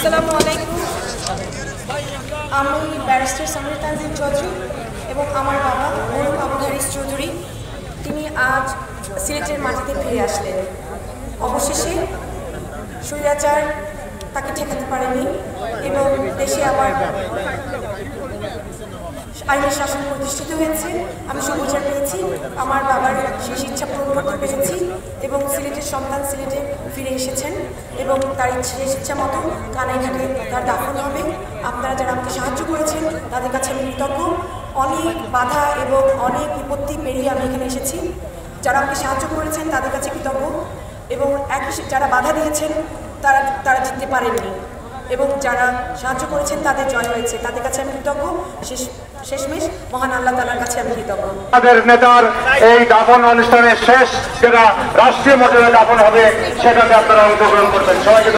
আসসালামু আলাইকুম। আমি ব্যারিস্টার সমীর তানজিম চৌধুরী এবং আমার বাবা মরহুম আবু হারিস চৌধুরী, তিনি আজ সিলেটের মাটিতে ফিরে আসলেন। অবশেষে স্বৈরাচার তাকে ঠেকাতে পারেনি এবং দেশে আবার আইনের শাসন প্রতিষ্ঠিত হয়েছে। আমি সুবিচার পেয়েছি, আমার বাবার শেষ ইচ্ছা পূরণ করতে পেরেছি এবং সিলেটের সন্তান সিলেটে ফিরে এসেছেন এবং তার শেষ ইচ্ছা মতো কানাইঘাটে তার দাফন হবে। আপনারা যারা আমাকে সাহায্য করেছেন তাদের কাছে আমি কৃতজ্ঞ। অনেক বাধা এবং অনেক বিপত্তি পেরিয়ে আমি এখানে এসেছি। যারা আমাকে সাহায্য করেছেন তাদের কাছে কৃতজ্ঞ এবং যারা বাধা দিয়েছেন তারা জিততে পারেননি এবং যারা সাহায্য করেছেন তাদের জয় হয়েছে, তাদের কাছে আমি কৃতজ্ঞ। শেষমেশ মহান আল্লাহ তাআলার কাছে আমি কৃতজ্ঞ। আমাদের নেতার এই দাফন অনুষ্ঠানের শেষ যেটা রাষ্ট্রীয় মর্যাদায় দাফন হবে সেটাতে আপনারা অংশগ্রহণ করবেন। সবাইকে